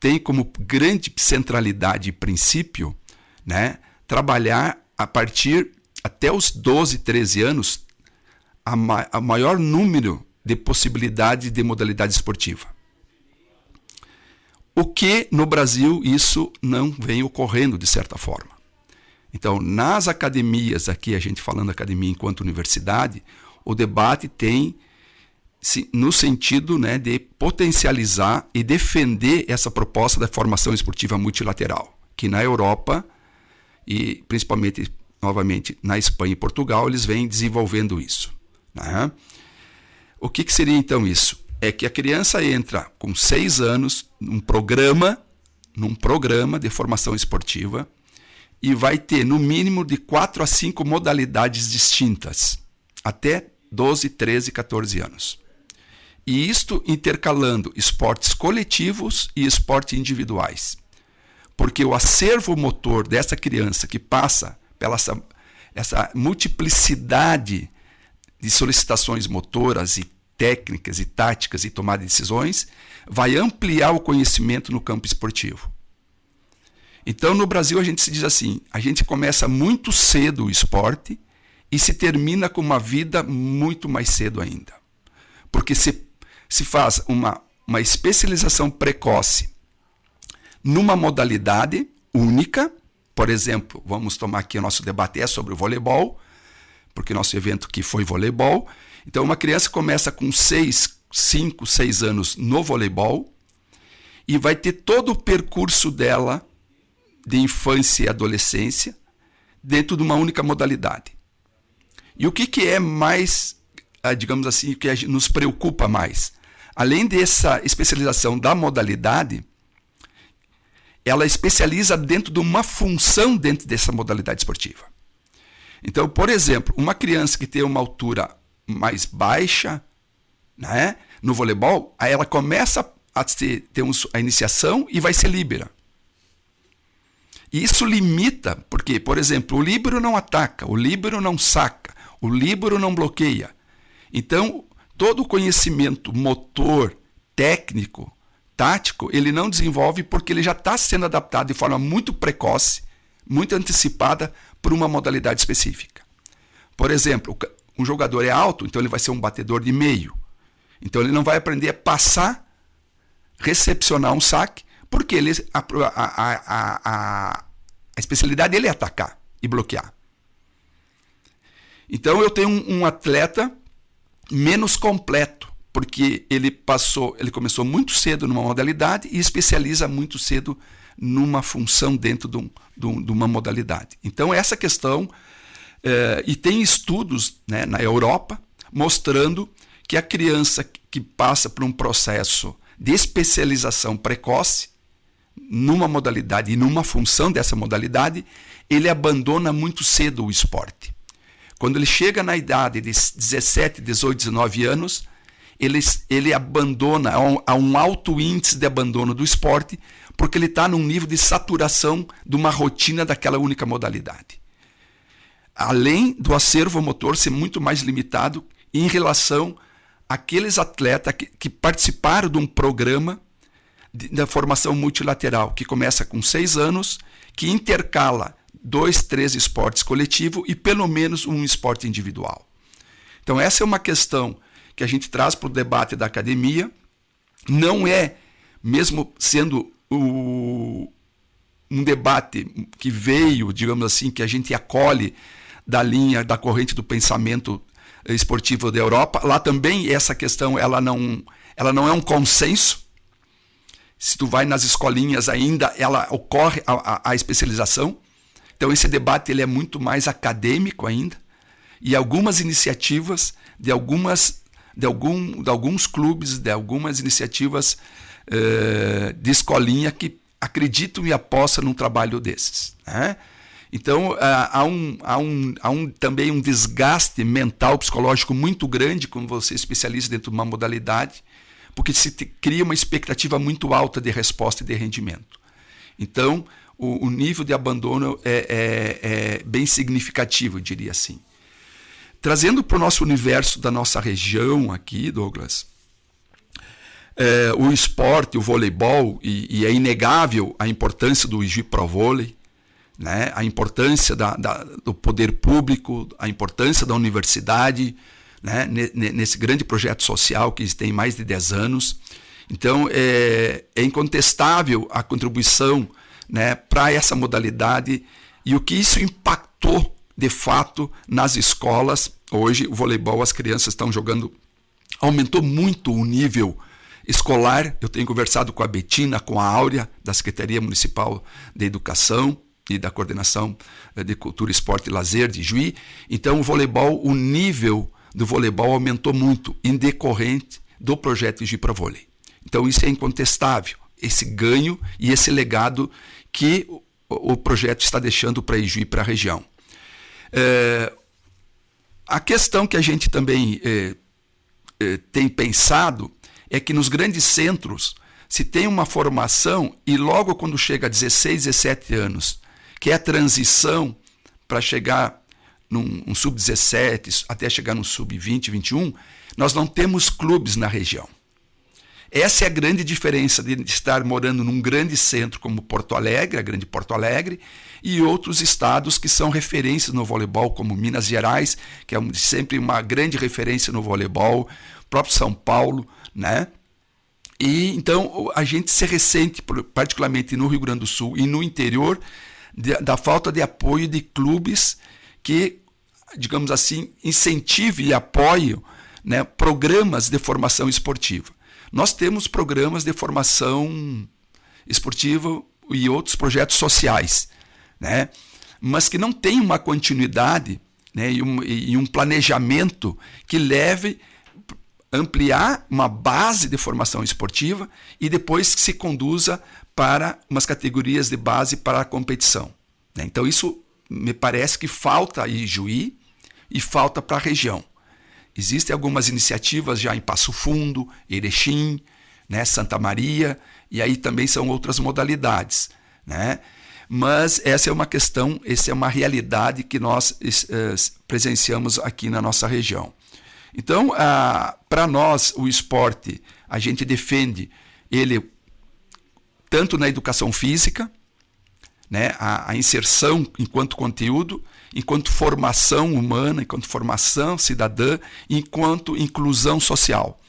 tem como grande centralidade e princípio, né, trabalhar a partir até os 12, 13 anos a maior número de possibilidades de modalidade esportiva. O que no Brasil isso não vem ocorrendo de certa forma. Então, nas academias, aqui a gente falando academia enquanto universidade, o debate tem no sentido, né, de potencializar e defender essa proposta da formação esportiva multilateral, que na Europa e principalmente, novamente, na Espanha e Portugal, eles vêm desenvolvendo isso. Né? O que seria então isso? É que a criança entra com 6 anos num programa de formação esportiva e vai ter no mínimo de 4 a 5 modalidades distintas, até 12, 13, 14 anos. E isto intercalando esportes coletivos e esportes individuais. Porque o acervo motor dessa criança que passa pela essa multiplicidade de solicitações motoras e técnicas e táticas e tomada de decisões, vai ampliar o conhecimento no campo esportivo. Então, no Brasil, a gente se diz assim, a gente começa muito cedo o esporte e se termina com uma vida muito mais cedo ainda. Porque se faz uma especialização precoce numa modalidade única, por exemplo, vamos tomar aqui o nosso debate sobre o voleibol, porque nosso evento aqui foi voleibol. Então, uma criança começa com 5, 6 anos no voleibol e vai ter todo o percurso dela de infância e adolescência dentro de uma única modalidade. E o que é mais, digamos assim, o que nos preocupa mais? além dessa especialização da modalidade, ela especializa dentro de uma função dentro dessa modalidade esportiva. Então, por exemplo, uma criança que tem uma altura mais baixa, né, no voleibol, aí ela começa a ter a iniciação e vai ser líbera. E isso limita, porque, por exemplo, o líbero não ataca, o líbero não saca, o líbero não bloqueia. Então, todo o conhecimento motor, técnico, tático, ele não desenvolve porque ele já está sendo adaptado de forma muito precoce, muito antecipada por uma modalidade específica. Por exemplo, um jogador é alto, então ele vai ser um batedor de meio. Então ele não vai aprender a passar, recepcionar um saque, porque ele, a especialidade dele é atacar e bloquear. Então eu tenho um atleta menos completo, porque ele começou muito cedo numa modalidade e especializa muito cedo numa função dentro de uma modalidade. Então essa questão, e tem estudos, né, na Europa mostrando que a criança que passa por um processo de especialização precoce numa modalidade e numa função dessa modalidade, ele abandona muito cedo o esporte. Quando ele chega na idade de 17, 18, 19 anos, ele abandona, há um alto índice de abandono do esporte, porque ele está num nível de saturação de uma rotina daquela única modalidade. Além do acervo motor ser muito mais limitado em relação àqueles atletas que participaram de um programa da formação multilateral, que começa com 6 anos, que intercala 2, 3 esportes coletivos e pelo menos um esporte individual. Então essa é uma questão que a gente traz para o debate da academia. Não é, mesmo sendo um debate que veio, digamos assim, que a gente acolhe da linha, da corrente do pensamento esportivo da Europa, lá também essa questão ela não é um consenso. Se tu vai nas escolinhas ainda, ela ocorre a especialização. Então esse debate ele é muito mais acadêmico ainda, e algumas iniciativas de alguns clubes, de algumas iniciativas de escolinha que acreditam e apostam num trabalho desses, né? Então há também um desgaste mental, psicológico muito grande quando você é especialista dentro de uma modalidade, porque se cria uma expectativa muito alta de resposta e de rendimento. Então o nível de abandono é bem significativo, eu diria assim. Trazendo para o nosso universo da nossa região aqui, Douglas, o esporte, o voleibol, e é inegável a importância do Ijuí Pro Vôlei, né? A importância do poder público, a importância da universidade, né? Nesse grande projeto social que tem mais de 10 anos. Então, é incontestável a contribuição, né, para essa modalidade e o que isso impactou de fato nas escolas. Hoje o voleibol, as crianças estão jogando, aumentou muito o nível escolar. Eu tenho conversado com a Betina, com a Áurea, da Secretaria Municipal de Educação e da Coordenação de Cultura, Esporte e Lazer de Juí. Então o voleibol, o nível do voleibol aumentou muito em decorrente do projeto Ijuí Pro Vôlei. Então isso é incontestável, esse ganho e esse legado que o projeto está deixando para Ijuí e para a região. A questão que a gente também tem pensado é que nos grandes centros se tem uma formação e logo quando chega a 16, 17 anos, que é a transição para chegar num sub-17 até chegar no sub-20, 21, nós não temos clubes na região. Essa é a grande diferença de estar morando num grande centro como Porto Alegre, a grande Porto Alegre, e outros estados que são referências no voleibol, como Minas Gerais, que é sempre uma grande referência no voleibol, próprio São Paulo, né? E então a gente se ressente, particularmente no Rio Grande do Sul e no interior, da falta de apoio de clubes que, digamos assim, incentivem e apoiam, né, programas de formação esportiva. Nós temos programas de formação esportiva e outros projetos sociais, né? Mas que não tem uma continuidade, né, e um planejamento que leve ampliar uma base de formação esportiva e depois que se conduza para umas categorias de base para a competição. Então isso me parece que falta em Juí e falta para a região. Existem algumas iniciativas já em Passo Fundo, Erechim, né, Santa Maria, e aí também são outras modalidades, né? Mas essa é uma questão, essa é uma realidade que nós presenciamos aqui na nossa região. Então, para nós, o esporte, a gente defende ele tanto na educação física, né, a inserção enquanto conteúdo, enquanto formação humana, enquanto formação cidadã, enquanto inclusão social,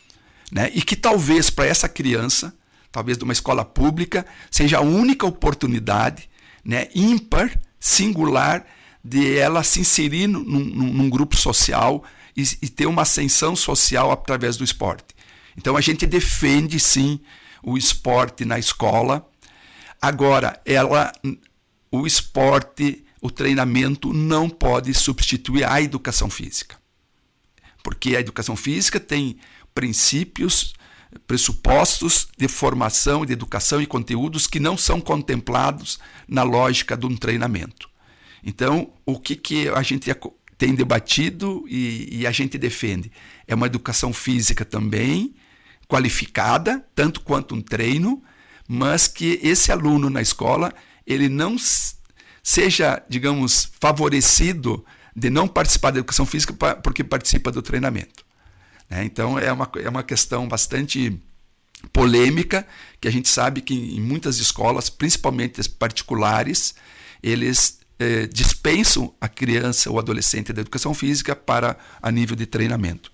né? E que talvez para essa criança, talvez de uma escola pública, seja a única oportunidade, né, ímpar, singular, de ela se inserir num grupo social e ter uma ascensão social através do esporte. Então a gente defende sim o esporte na escola. Agora, o esporte, o treinamento não pode substituir a educação física. Porque a educação física tem princípios, pressupostos de formação, de educação e conteúdos que não são contemplados na lógica de um treinamento. Então, o que a gente tem debatido e a gente defende? É uma educação física também qualificada, tanto quanto um treino, mas que esse aluno na escola ele não seja, digamos, favorecido de não participar da educação física porque participa do treinamento. Então, é uma questão bastante polêmica, que a gente sabe que em muitas escolas, principalmente as particulares, eles dispensam a criança ou adolescente da educação física para a nível de treinamento.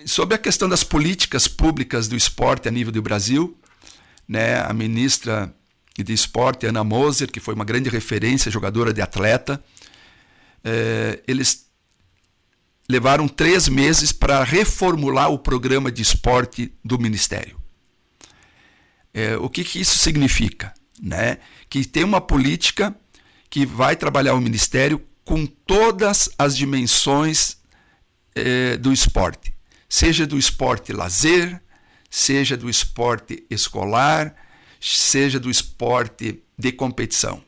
Sobre a questão das políticas públicas do esporte a nível do Brasil, né, a ministra de esporte, Ana Moser, que foi uma grande referência, jogadora de atleta, eles levaram 3 meses para reformular o programa de esporte do Ministério. O que isso significa? Né? Que tem uma política que vai trabalhar o Ministério com todas as dimensões do esporte. Seja do esporte lazer, seja do esporte escolar, seja do esporte de competição.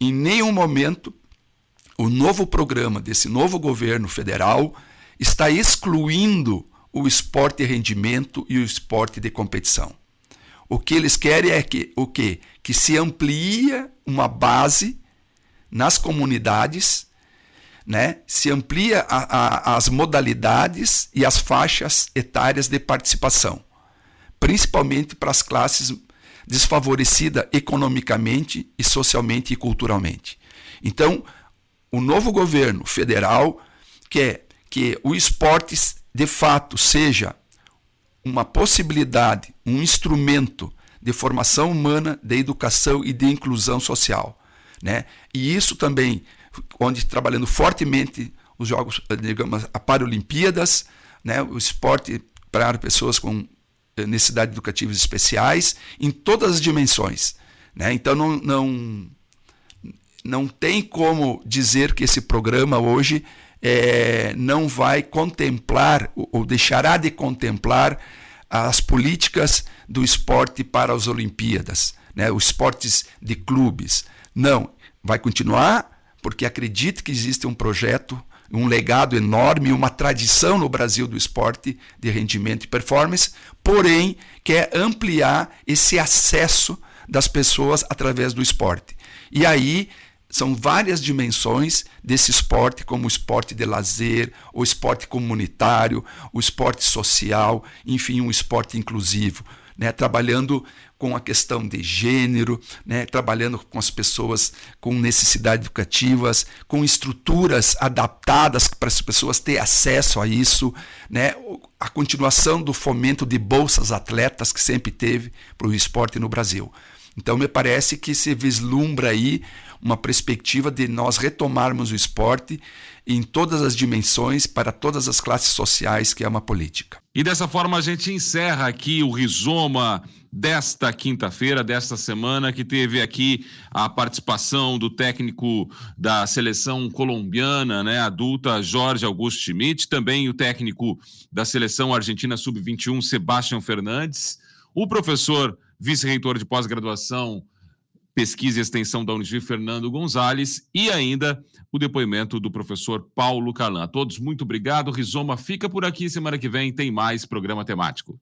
Em nenhum momento o novo programa desse novo governo federal está excluindo o esporte de rendimento e o esporte de competição. O que eles querem é que se amplie uma base nas comunidades, né? Se amplia as modalidades e as faixas etárias de participação, principalmente para as classes desfavorecidas economicamente e socialmente e culturalmente. Então, o novo governo federal quer que o esporte, de fato, seja uma possibilidade, um instrumento de formação humana, de educação e de inclusão social, né? E isso também, onde trabalhando fortemente os jogos, digamos, a Paralimpíadas, né? O esporte para pessoas com necessidades educativas especiais, em todas as dimensões, né? Então, não tem como dizer que esse programa hoje não vai contemplar ou deixará de contemplar as políticas do esporte para as Olimpíadas, né? Os esportes de clubes. Não, vai continuar porque acredito que existe um projeto, um legado enorme, uma tradição no Brasil do esporte de rendimento e performance, porém quer ampliar esse acesso das pessoas através do esporte. E aí são várias dimensões desse esporte, como o esporte de lazer, o esporte comunitário, o esporte social, enfim, um esporte inclusivo, né? Trabalhando com a questão de gênero, né? Trabalhando com as pessoas com necessidades educativas, com estruturas adaptadas para as pessoas terem acesso a isso, né? A continuação do fomento de bolsas atletas que sempre teve para o esporte no Brasil. Então, me parece que se vislumbra aí uma perspectiva de nós retomarmos o esporte em todas as dimensões, para todas as classes sociais, que é uma política. E dessa forma a gente encerra aqui o Rizoma desta quinta-feira, desta semana, que teve aqui a participação do técnico da seleção colombiana, né, adulta, Jorge Augusto Schmidt, também o técnico da seleção argentina sub-21, Sebastião Fernandes, o professor vice-reitor de pós-graduação, pesquisa e extensão da Unijuí, Fernando Gonzalez, e ainda o depoimento do professor Paulo Calan. A todos, muito obrigado. Rizoma fica por aqui. Semana que vem tem mais programa temático.